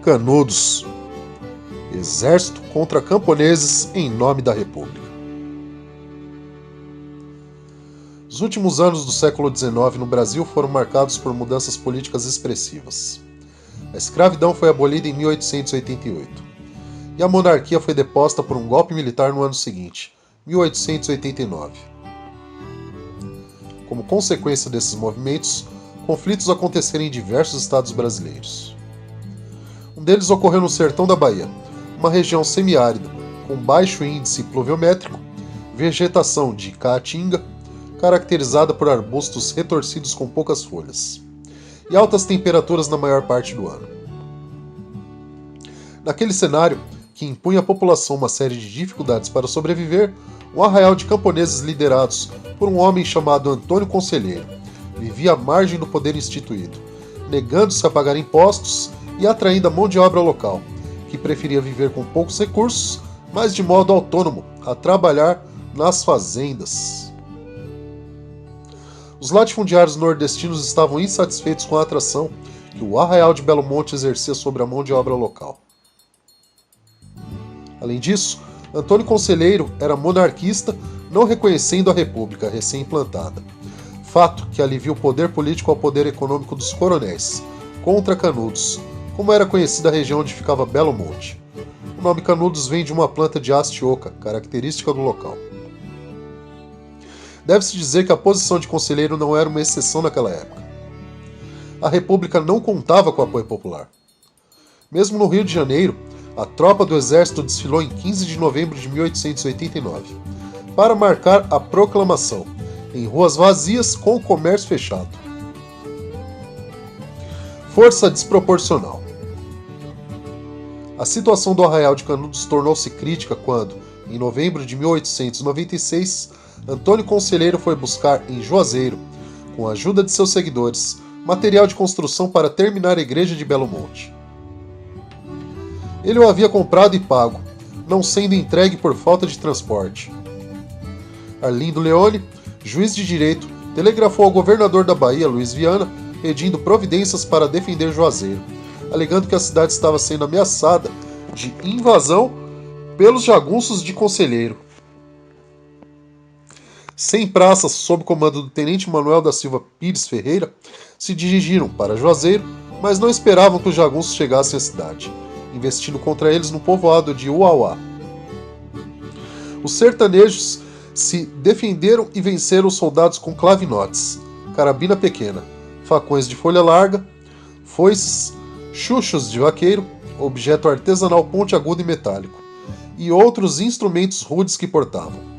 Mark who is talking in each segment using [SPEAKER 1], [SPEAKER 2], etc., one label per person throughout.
[SPEAKER 1] Canudos. Exército contra camponeses em nome da República. Os últimos anos do século XIX no Brasil foram marcados por mudanças políticas expressivas. A escravidão foi abolida em 1888 e a monarquia foi deposta por um golpe militar no ano seguinte, 1889. Como consequência desses movimentos, conflitos aconteceram em diversos estados brasileiros. Um deles ocorreu no sertão da Bahia, uma região semiárida, com baixo índice pluviométrico, vegetação de caatinga, caracterizada por arbustos retorcidos com poucas folhas, e altas temperaturas na maior parte do ano. Naquele cenário, que impunha à população uma série de dificuldades para sobreviver, um arraial de camponeses liderados por um homem chamado Antônio Conselheiro vivia à margem do poder instituído, negando-se a pagar impostos e atraindo a mão de obra local, que preferia viver com poucos recursos, mas de modo autônomo, a trabalhar nas fazendas. Os latifundiários nordestinos estavam insatisfeitos com a atração que o arraial de Belo Monte exercia sobre a mão de obra local. Além disso, Antônio Conselheiro era monarquista, não reconhecendo a República recém-implantada, fato que alivia o poder político ao poder econômico dos coronéis, contra Canudos, como era conhecida a região onde ficava Belo Monte. O nome Canudos vem de uma planta de haste oca, característica do local. Deve-se dizer que a posição de Conselheiro não era uma exceção naquela época. A República não contava com o apoio popular. Mesmo no Rio de Janeiro, a tropa do exército desfilou em 15 de novembro de 1889, para marcar a proclamação, em ruas vazias com o comércio fechado. Força desproporcional. A situação do arraial de Canudos tornou-se crítica quando, em novembro de 1896, Antônio Conselheiro foi buscar em Juazeiro, com a ajuda de seus seguidores, material de construção para terminar a igreja de Belo Monte. Ele o havia comprado e pago, não sendo entregue por falta de transporte. Arlindo Leone, juiz de direito, telegrafou ao governador da Bahia, Luiz Viana, pedindo providências para defender Juazeiro, alegando que a cidade estava sendo ameaçada de invasão pelos jagunços de Conselheiro. 100 praças, sob comando do tenente Manuel da Silva Pires Ferreira, se dirigiram para Juazeiro, mas não esperavam que os jagunços chegassem à cidade, investindo contra eles no povoado de Uauá. Os sertanejos se defenderam e venceram os soldados com clavinotes, carabina pequena, facões de folha larga, foices, chuchos de vaqueiro, objeto artesanal pontiagudo e metálico, e outros instrumentos rudes que portavam.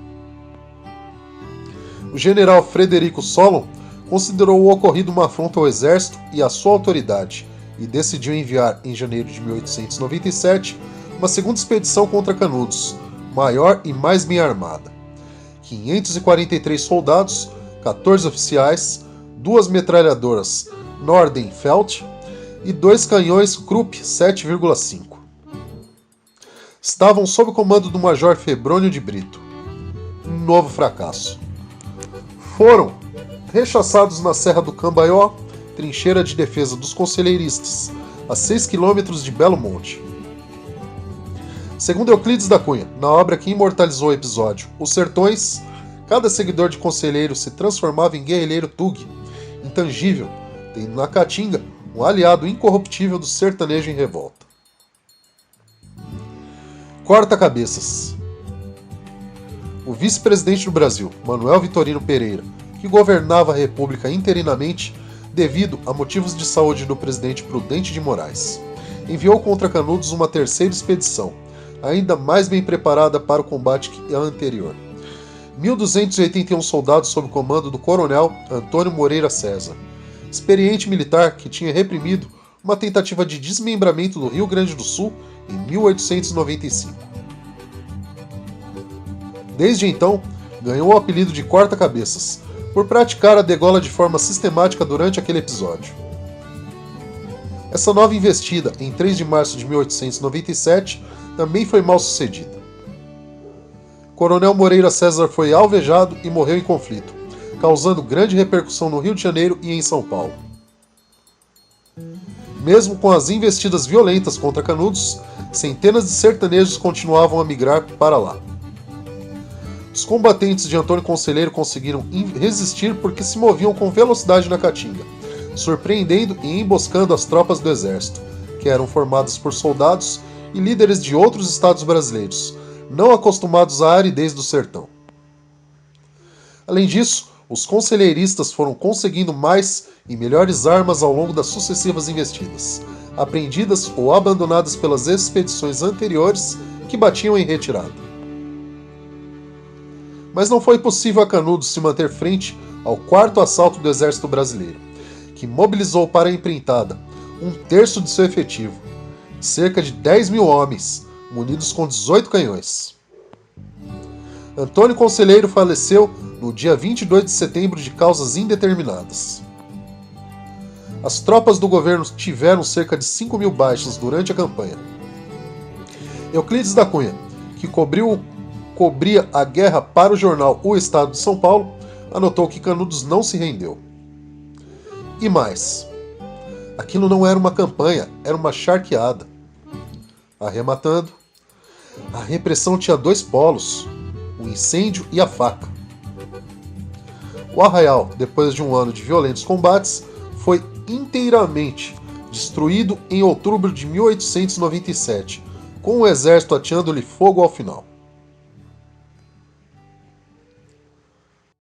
[SPEAKER 1] O general Frederico Solon considerou o ocorrido uma afronta ao exército e à sua autoridade, e decidiu enviar, em janeiro de 1897, uma segunda expedição contra Canudos, maior e mais bem armada. 543 soldados, 14 oficiais, 2 metralhadoras Nordenfeldt e 2 canhões Krupp 7,5. Estavam sob o comando do Major Febrônio de Brito. Um novo fracasso. Foram rechaçados na Serra do Cambaió, trincheira de defesa dos conselheiristas, a 6 quilômetros de Belo Monte. Segundo Euclides da Cunha, na obra que imortalizou o episódio Os Sertões, cada seguidor de Conselheiro se transformava em guerrilheiro Tug, intangível, tendo na Caatinga um aliado incorruptível do sertanejo em revolta. Corta-cabeças. O vice-presidente do Brasil, Manuel Vitorino Pereira, que governava a República interinamente, devido a motivos de saúde do presidente Prudente de Moraes, enviou contra Canudos uma terceira expedição, ainda mais bem preparada para o combate que a anterior. 1.281 soldados sob o comando do coronel Antônio Moreira César, experiente militar que tinha reprimido uma tentativa de desmembramento do Rio Grande do Sul em 1895. Desde então, ganhou o apelido de Corta-Cabeças, por praticar a degola de forma sistemática durante aquele episódio. Essa nova investida, em 3 de março de 1897, também foi mal sucedida. Coronel Moreira César foi alvejado e morreu em conflito, causando grande repercussão no Rio de Janeiro e em São Paulo. Mesmo com as investidas violentas contra Canudos, centenas de sertanejos continuavam a migrar para lá. Os combatentes de Antônio Conselheiro conseguiram resistir porque se moviam com velocidade na Caatinga, surpreendendo e emboscando as tropas do exército, que eram formadas por soldados e líderes de outros estados brasileiros, não acostumados à aridez do sertão. Além disso, os conselheiristas foram conseguindo mais e melhores armas ao longo das sucessivas investidas, apreendidas ou abandonadas pelas expedições anteriores que batiam em retirada. Mas não foi possível a Canudos se manter frente ao quarto assalto do exército brasileiro, que mobilizou para a empreitada um terço de seu efetivo, cerca de 10 mil homens, munidos com 18 canhões. Antônio Conselheiro faleceu no dia 22 de setembro de causas indeterminadas. As tropas do governo tiveram cerca de 5 mil baixas durante a campanha. Euclides da Cunha, que cobria a guerra para o jornal O Estado de São Paulo, anotou que Canudos não se rendeu. E mais, aquilo não era uma campanha, era uma charqueada. Arrematando, a repressão tinha dois polos, o incêndio e a faca. O arraial, depois de um ano de violentos combates, foi inteiramente destruído em outubro de 1897, com o exército ateando-lhe fogo ao final.